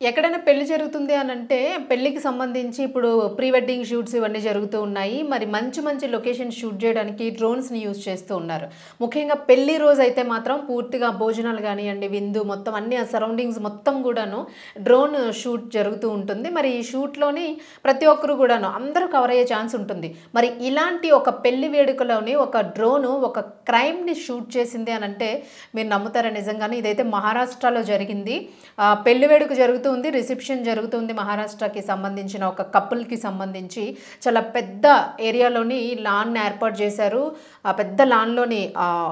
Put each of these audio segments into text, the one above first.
ఎక్కడైనా పెళ్లి జరుగుతుంది అనంటే, పెళ్ళికి సంబంధించి ఇప్పుడు ప్రీ వెడ్డింగ్ షూట్స్ ఇవన్నీ జరుగుతూ ఉన్నాయి. మరి మంచి మంచి లొకేషన్స్ షూట్ జేయడానికి డ్రోన్స్‌ని యూజ్ చేస్తూ ఉన్నారు. ముఖ్యంగా పెళ్లి రోజైతే మాత్రం పూర్తిగా భోజనాలు గానియండి, విందు మొత్తం అన్ని ఆ సరౌండింగ్స్ మొత్తం గూడాను డ్రోన్ షూట్ జరుగుతూ ఉంటుంది. మరి ఈ షూట్‌లోని ప్రతి ఒక్కరు గూడాను అందరూ కవర్ అయ్యే ఛాన్స్ ఉంటుంది. మరి ఇలాంటి ఒక పెళ్లి వేడుకలోని ఒక డ్రోను ఒక క్రైమ్‌ని షూట్ చేసింది అనంటే మీరు నమ్ముతారా నిజంగానే? ఇదైతే మహారాష్ట్రలో జరిగింది. పెళ్లి వేడుక జరుగుతుంది, రిసెప్షన్ జరుగుతుంది మహారాష్ట్రకి సంబంధించిన ఒక కపుల్‌కి సంబంధించి. చాలా పెద్ద ఏరియాలోని లాన్‌ని ఏర్పాటు చేశారు. ఆ పెద్ద లాన్‌లోని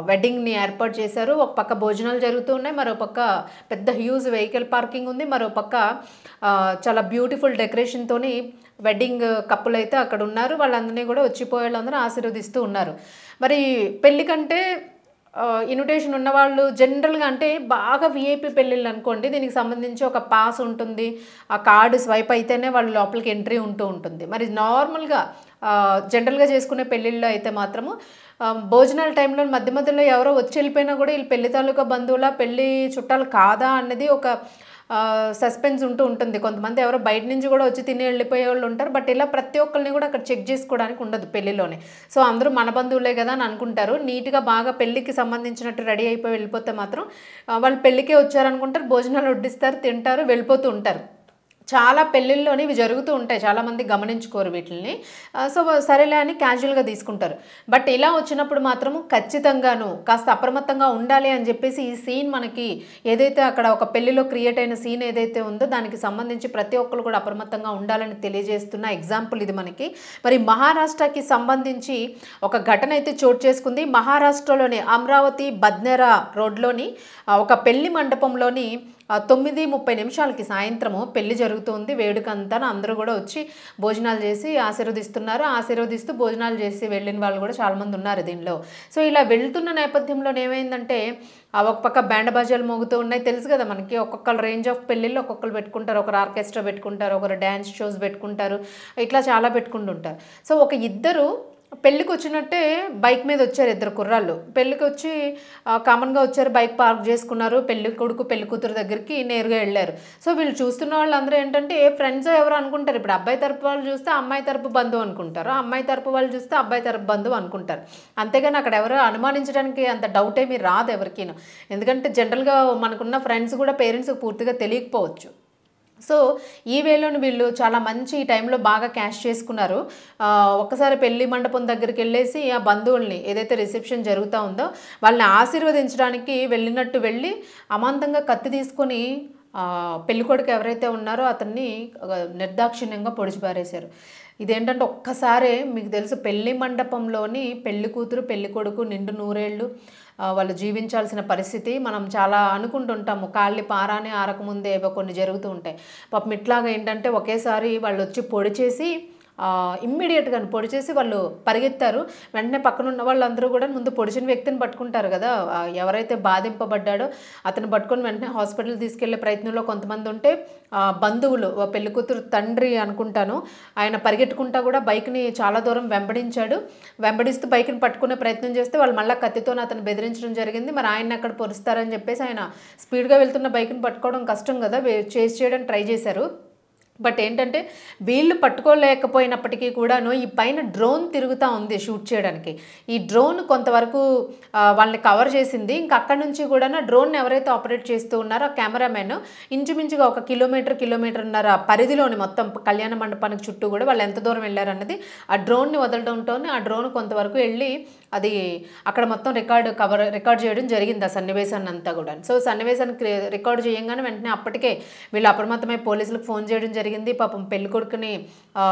వెడ్డింగ్‌ని ఏర్పాటు చేశారు. ఒక పక్క భోజనాలు జరుగుతూ ఉన్నాయి. మరో పక్క పెద్ద హ్యూజ్ వెహికల్ పార్కింగ్ ఉంది. మరో పక్క చాలా బ్యూటిఫుల్ డెకరేషన్‌తోని వెడ్డింగ్ కపుల్ అయితే అక్కడ ఉన్నారు. వాళ్ళందరినీ కూడా వచ్చిపోయేళ్ళందరూ ఆశీర్వదిస్తూ ఉన్నారు. మరి పెళ్లి కంటే ఇన్విటేషన్ ఉన్నవాళ్ళు జనరల్‌గా అంటే బాగా వీఐపీ పెళ్ళిళ్ళు అనుకోండి, దీనికి సంబంధించి ఒక పాస్ ఉంటుంది. ఆ కార్డ్ స్వైప్ అయితేనే వాళ్ళు లోపలికి ఎంట్రీ ఉంటూ ఉంటుంది. మరి నార్మల్‌గా జనరల్‌గా చేసుకునే పెళ్ళిళ్ళలో అయితే మాత్రము భోజనాల టైంలో మధ్య మధ్యలో ఎవరో వచ్చి వెళ్ళిపోయినా కూడా వీళ్ళు పెళ్లి తాలూకా బంధువులా, పెళ్లి చుట్టాలు కాదా అన్నది ఒక సస్పెన్స్ ఉంటూ ఉంటుంది. కొంతమంది ఎవరో బయట నుంచి కూడా వచ్చి తిని వెళ్ళిపోయేవాళ్ళు ఉంటారు. బట్ ఇలా ప్రతి ఒక్కరిని కూడా అక్కడ చెక్ చేసుకోవడానికి ఉండదు పెళ్లిలోనే. సో అందరూ మన బంధువులే కదా అని అనుకుంటారు. నీట్‌గా బాగా పెళ్ళికి సంబంధించినట్టు రెడీ అయిపోయి వెళ్ళిపోతే మాత్రం వాళ్ళు పెళ్ళికే వచ్చారనుకుంటారు. భోజనాలు వడ్డిస్తారు, తింటారు, వెళ్ళిపోతూ ఉంటారు. చాలా పెళ్ళిళ్ళలోని ఇవి జరుగుతూ ఉంటాయి. చాలామంది గమనించుకోరు వీటిల్ని. సో సరేలే అని క్యాజువల్‌గా తీసుకుంటారు. బట్ ఇలా వచ్చినప్పుడు మాత్రము ఖచ్చితంగాను కాస్త అప్రమత్తంగా ఉండాలి అని చెప్పేసి ఈ సీన్ మనకి ఏదైతే అక్కడ ఒక పెళ్లిలో క్రియేట్ అయిన సీన్ ఏదైతే ఉందో దానికి సంబంధించి ప్రతి ఒక్కరు కూడా అప్రమత్తంగా ఉండాలని తెలియజేస్తున్న ఎగ్జాంపుల్ ఇది మనకి. మరి మహారాష్ట్రకి సంబంధించి ఒక ఘటన అయితే చోటు చేసుకుంది. మహారాష్ట్రలోని అమరావతి బద్నేరా రోడ్లోని ఒక పెళ్లి మండపంలోని 9:30 సాయంత్రము పెళ్లి జరుగుతుంది. వేడుకంతా అందరూ కూడా వచ్చి భోజనాలు చేసి ఆశీర్వదిస్తున్నారు. ఆశీర్వదిస్తూ భోజనాలు చేసి వెళ్ళిన వాళ్ళు కూడా చాలామంది ఉన్నారు దీనిలో. సో ఇలా వెళ్తున్న నేపథ్యంలో ఏమైందంటే ఒక పక్క బ్యాండ్ బాజాలు మోగుతూ ఉన్నాయి. తెలుసు కదా మనకి ఒక్కొక్కరు రేంజ్ ఆఫ్ పెళ్ళిళ్ళు ఒక్కొక్కరు పెట్టుకుంటారు. ఒకరు ఆర్కెస్ట్రా పెట్టుకుంటారు, ఒకరు డ్యాన్స్ షోస్ పెట్టుకుంటారు, ఇట్లా చాలా పెట్టుకుంటుంటారు. సో ఒక ఇద్దరు పెళ్ళికి వచ్చినట్టే బైక్ మీద వచ్చారు. ఇద్దరు కుర్రాళ్ళు పెళ్ళికి వచ్చి కామన్గా వచ్చారు, బైక్ పార్క్ చేసుకున్నారు. పెళ్లి కొడుకు పెళ్లి కూతురు దగ్గరికి నేరుగా వెళ్ళారు. సో వీళ్ళు చూస్తున్న వాళ్ళందరూ ఏంటంటే ఫ్రెండ్స్ ఎవరు అనుకుంటారు. ఇప్పుడు అబ్బాయి తరపు వాళ్ళు చూస్తే అమ్మాయి తరపు బంధువు అనుకుంటారు, అమ్మాయి తరపు వాళ్ళు చూస్తే అబ్బాయి తరపు బంధువు అనుకుంటారు. అంతేగాని అక్కడ ఎవరు అనుమానించడానికి అంత డౌట్ ఏమీ రాదు ఎవరికీను. ఎందుకంటే జనరల్గా మనకున్న ఫ్రెండ్స్ కూడా పేరెంట్స్కి పూర్తిగా తెలియకపోవచ్చు. సో ఈ వేలోని వీళ్ళు చాలా మంచి ఈ టైంలో బాగా క్యాష్ చేసుకున్నారు. ఒక్కసారి పెళ్లి మండపం దగ్గరికి వెళ్ళేసి ఆ బంధువుల్ని ఏదైతే రిసెప్షన్ జరుగుతూ ఉందో వాళ్ళని ఆశీర్వదించడానికి వెళ్ళినట్టు వెళ్ళి అమాంతంగా కత్తి తీసుకొని పెళ్ళికొడుకు ఎవరైతే ఉన్నారో అతన్ని నిర్దాక్షిణ్యంగా పొడిచిపారేశారు. ఇదేంటంటే ఒక్కసారే మీకు తెలుసు పెళ్లి మండపంలోని పెళ్లి కూతురు పెళ్లి కొడుకు నిండు నూరేళ్ళు వాళ్ళు జీవించాల్సిన పరిస్థితి. మనం చాలా అనుకుంటుంటాము కాళ్ళి పారాని ఆరకముందే ఏవో కొన్ని జరుగుతూ ఉంటాయి. పాపం ఇట్లాగా ఏంటంటే ఒకేసారి వాళ్ళు వచ్చి పొడి చేసి ఇమ్మీడియట్‌గా పొడి చేసి వాళ్ళు పరిగెత్తారు. వెంటనే పక్కనున్న వాళ్ళందరూ కూడా ముందు పొడిచిన వ్యక్తిని పట్టుకుంటారు కదా, ఎవరైతే బాధింపబడ్డాడో అతను పట్టుకొని వెంటనే హాస్పిటల్ తీసుకెళ్లే ప్రయత్నంలో కొంతమంది ఉంటే బంధువులు పెళ్లికూతురు తండ్రి అనుకుంటాను, ఆయన పరిగెట్టుకుంటా కూడా బైక్‌ని చాలా దూరం వెంబడించాడు. వెంబడిస్తూ బైక్‌ని పట్టుకునే ప్రయత్నం చేస్తే వాళ్ళు మళ్ళీ కత్తితో అతను బెదిరించడం జరిగింది. మరి ఆయన్ని అక్కడ పొరుస్తారని చెప్పేసి ఆయన స్పీడ్‌గా వెళ్తున్న బైక్‌ని పట్టుకోవడం కష్టం కదా, చేజ్ చేయడానికి ట్రై చేశారు. బట్ ఏంటంటే వీళ్ళు పట్టుకోలేకపోయినప్పటికీ కూడాను ఈ పైన డ్రోన్ తిరుగుతూ ఉంది షూట్ చేయడానికి. ఈ డ్రోన్ కొంతవరకు వాళ్ళని కవర్ చేసింది. ఇంకా అక్కడి నుంచి కూడా డ్రోన్ ఎవరైతే ఆపరేట్ చేస్తూ ఉన్నారో ఆ కెమెరామెన్ ఇంచుమించుగా 1 కిలోమీటర్న్నర పరిధిలోని మొత్తం కళ్యాణ మండపానికి చుట్టూ కూడా వాళ్ళు ఎంత దూరం వెళ్ళారన్నది ఆ డ్రోన్ని వదలడంతోనే ఆ డ్రోన్ కొంతవరకు వెళ్ళి అది అక్కడ మొత్తం రికార్డ్ చేయడం జరిగింది ఆ సన్నివేశాన్ని అంతా కూడా. సో సన్నివేశాన్ని రికార్డ్ చేయగానే వెంటనే అప్పటికే వీళ్ళు అప్రమత్తమై పోలీసులకు ఫోన్ చేయడం జరిగింది. పాపం పెళ్ళికొడుకుని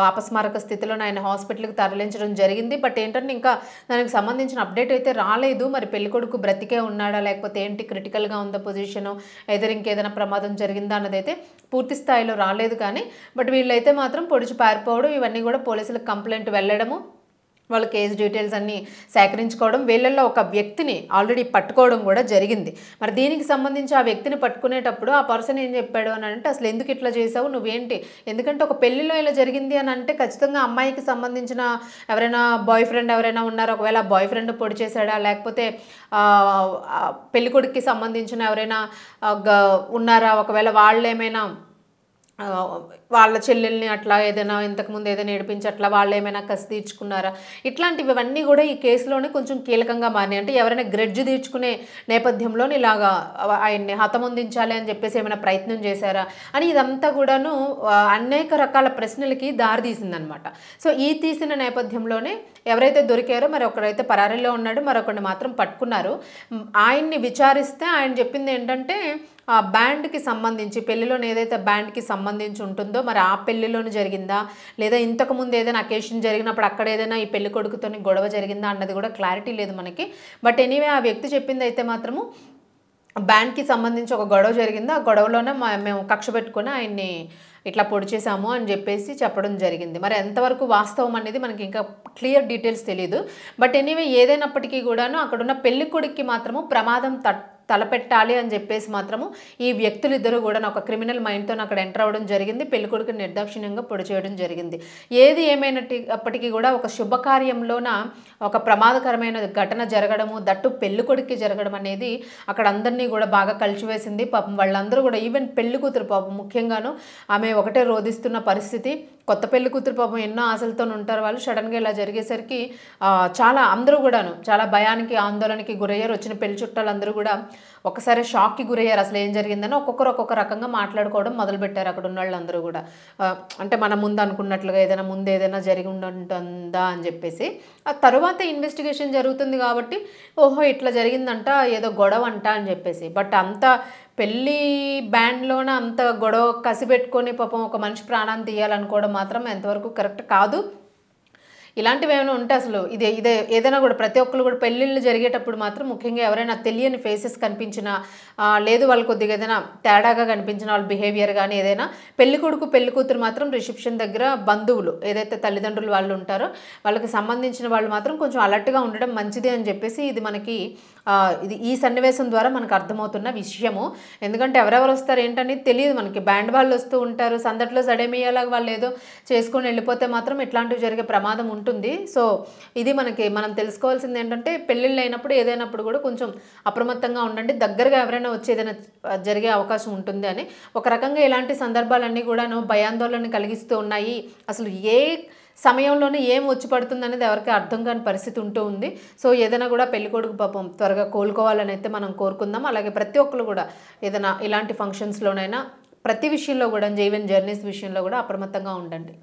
అపస్మారక స్థితిలోనే ఆయన హాస్పిటల్కి తరలించడం జరిగింది. బట్ ఏంటంటే ఇంకా దానికి సంబంధించిన అప్డేట్ అయితే రాలేదు. మరి పెళ్ళికొడుకు బ్రతికే ఉన్నాడా లేకపోతే ఏంటి, క్రిటికల్గా ఉందా పొజిషను, ఎదురు ఇంకేదైనా ప్రమాదం జరిగిందా అన్నదైతే పూర్తి స్థాయిలో రాలేదు. కానీ బట్ వీళ్ళైతే మాత్రం పొడిచి పారిపోవడం, ఇవన్నీ కూడా పోలీసులకు కంప్లైంట్ వెళ్ళడము, వాళ్ళ కేసు డీటెయిల్స్ అన్నీ సేకరించుకోవడం, వీళ్ళల్లో ఒక వ్యక్తిని ఆల్రెడీ పట్టుకోవడం కూడా జరిగింది. మరి దీనికి సంబంధించి ఆ వ్యక్తిని పట్టుకునేటప్పుడు ఆ పర్సన్ ఏం చెప్పాడు అని అంటే, అసలు ఎందుకు ఇట్లా చేసావు, నువ్వేంటి, ఎందుకంటే ఒక పెళ్లిలో ఇలా జరిగింది అని అంటే ఖచ్చితంగా అమ్మాయికి సంబంధించిన ఎవరైనా బాయ్ ఫ్రెండ్ ఎవరైనా ఉన్నారా, ఒకవేళ బాయ్ ఫ్రెండ్ పొడి చేశాడా, లేకపోతే పెళ్ళికొడుకుకి సంబంధించిన ఎవరైనా ఉన్నారా, ఒకవేళ వాళ్ళు ఏమైనా ఆహ్, వాళ్ళ చెల్లెల్ని అట్లా ఏదైనా ఇంతకుముందు ఏదైనా ఏడిపించి అట్లా వాళ్ళేమైనా కసి తీర్చుకున్నారా? ఇట్లాంటివన్నీ గూడా ఈ కేసులోనే కొంచెం కీలకంగా మారినాయి. అంటే ఎవరైనా గ్రడ్జ్ తీర్చుకునే నేపథ్యంలోనే ఇలాగా ఆయన్ని హతమొందించాలి అని జెప్పేసి ఏమైనా ప్రయత్నం చేశారా? అని ఇదంతా గూడాను అనేక రకాల ప్రశ్నలకి దారి తీసిందనమాట. సో, ఈ తీసిన నేపథ్యంలోనే ఎవరైతే దొరికారో మరి ఒకరైతే పరారీలో ఉన్నాడు. మరొకడిని మాత్రం పట్టుకున్నారు. ఆయన్ని విచారిస్తే ఆయన చెప్పిందేంటంటే ఆ బ్యాండ్‌కి సంబంధించి పెళ్లిలోని ఏదైతే బ్యాండ్‌కి సంబంధించి ఉంటుందో మరి ఆ పెళ్లిలోనే జరిగిందా? లేదా ఇంతకుముందు ఏదైనా అకేషన్ జరిగినప్పుడు అక్కడ ఏదైనా ఈ పెళ్ళికొడుకుతోని గొడవ జరిగిందా అన్నది కూడా క్లారిటీ లేదు మనకి. బట్ ఎనీవే ఆ వ్యక్తి చెప్పిందైతే మాత్రము బ్యాండ్‌కి సంబంధించి ఒక గొడవ జరిగింది. ఆ గొడవలోనే మేము కక్ష పెట్టుకొని ఆయన్ని ఇట్లా పొడి చేశాము అని జెప్పేసి చెప్పడం జరిగింది. మరి ఎంతవరకు వాస్తవం అనేది మనకి ఇంకా క్లియర్ డీటెయిల్స్ తెలీదు. బట్ ఎనీవే ఏదైనప్పటికీ గూడాను అక్కడున్న పెళ్ళికొడుక్కి మాత్రము ప్రమాదం తలపెట్టాలి అని జెప్పేసి మాత్రము ఈ వ్యక్తులిద్దరూ గూడాను ఒక క్రిమినల్ మైండ్‌తోని అక్కడ ఎంటర్ అవ్వడం జరిగింది. పెళ్ళికొడుకుని నిర్దాక్షిణ్యంగా పొడి చేయడం జరిగింది. ఏది అప్పటికి గూడా ఒక శుభకార్యంలోన ఒక ప్రమాదకరమైన ఘటన జరగడము, దట్టు పెళ్ళికొడుక్కి జరగడం అనేది అక్కడ అందరినీ గూడా బాగా కలిచివేసింది. పాపం వాళ్ళందరూ గూడా ఈవెన్ పెళ్ళికూతురు పాపం ముఖ్యంగాను ఆమె ఒకటే రోదిస్తున్న పరిస్థితి. కొత్త పెళ్ళికూతురు పాపం ఎన్నో ఆశలతోని ఉంటారు వాళ్ళు. సడెన్‌గా ఇలా జరిగేసరికి చాలా అందరూ గూడాను చాలా భయానికి, ఆందోళనకి గురయ్యారు. వచ్చిన పెళ్లి చుట్టాలందరూ గూడా ఒక్కసారి షాక్‌కి గురయ్యారు. అసలు ఏం జరిగిందని ఒక్కొక్కరు ఒక్కొక్క రకంగా మాట్లాడుకోవడం మొదలుపెట్టారు అక్కడ ఉన్నోళ్ళందరూ గూడా. అంటే మన ముందు అనుకున్నట్లుగా ఏదైనా ముందు ఏదైనా జరిగి ఉంటుందా అని జెప్పేసి. ఆ తరువాత ఇన్వెస్టిగేషన్ జరుగుతుంది గాబట్టి ఓహో! ఇట్లా జరిగిందంట ఏదో గొడవంట అని జెప్పేసి. బట్ అంత పెళ్లి బ్యాండ్‌లోన అంత గొడవ కసిబెట్టుకొని పాపం ఒక మనిషి ప్రాణాన్ని తీయాలనుకోవడం మాత్రం ఎంతవరకు కరెక్ట్ కాదు. ఇలాంటివేమైనా ఉంటే అసలు ఇదే ఏదైనా కూడా ప్రతి ఒక్కళ్ళు కూడా పెళ్ళిళ్ళు జరిగేటప్పుడు మాత్రం ముఖ్యంగా ఎవరైనా తెలియని ఫేసెస్ కనిపించినా లేదు వాళ్ళు కొద్దిగా ఏదైనా తేడాగా కనిపించిన వాళ్ళ బిహేవియర్ కానీ ఏదైనా పెళ్ళికొడుకు పెళ్ళికూతురు మాత్రం రిసెప్షన్ దగ్గర బంధువులు ఏదైతే తల్లిదండ్రులు వాళ్ళు ఉంటారో వాళ్ళకి సంబంధించిన వాళ్ళు మాత్రం కొంచెం అలర్ట్గా ఉండడం మంచిది అని చెప్పేసి ఇది మనకి ఇది ఈ సన్నివేశం ద్వారా మనకు అర్థమవుతున్న విషయము. ఎందుకంటే ఎవరెవరు వస్తారు ఏంటనేది తెలియదు మనకి. బ్యాండ్ వాళ్ళు వస్తూ ఉంటారు, సందట్లో సడేమియ్యేలాగా వాళ్ళు ఏదో చేసుకొని వెళ్ళిపోతే మాత్రం ఇట్లాంటివి జరిగే ప్రమాదం ఉంటుంది. సో ఇది మనం తెలుసుకోవాల్సింది ఏంటంటే పెళ్ళిళ్ళు అయినప్పుడు ఏదైనప్పుడు కూడా కొంచెం అప్రమత్తంగా ఉండండి. దగ్గరగా ఎవరైనా వచ్చి ఏదైనా జరిగే అవకాశం ఉంటుంది అని. ఒక రకంగా ఇలాంటి సందర్భాలన్నీ కూడాను భయాందోళన కలిగిస్తూ ఉన్నాయి. అసలు ఏ సమయంలోనే ఏం వచ్చి పడుతుందనేది ఎవరికి అర్థం కాని పరిస్థితి ఉంటూ ఉంది. సో ఏదైనా కూడా పెళ్ళికొడుకు పాపం త్వరగా కోలుకోవాలని అయితే మనం కోరుకుందాం. అలాగే ప్రతి ఒక్కరు కూడా ఏదైనా ఇలాంటి ఫంక్షన్స్లోనైనా ప్రతి విషయంలో కూడా ఈవెన్ జర్నీస్ విషయంలో కూడా అప్రమత్తంగా ఉండండి.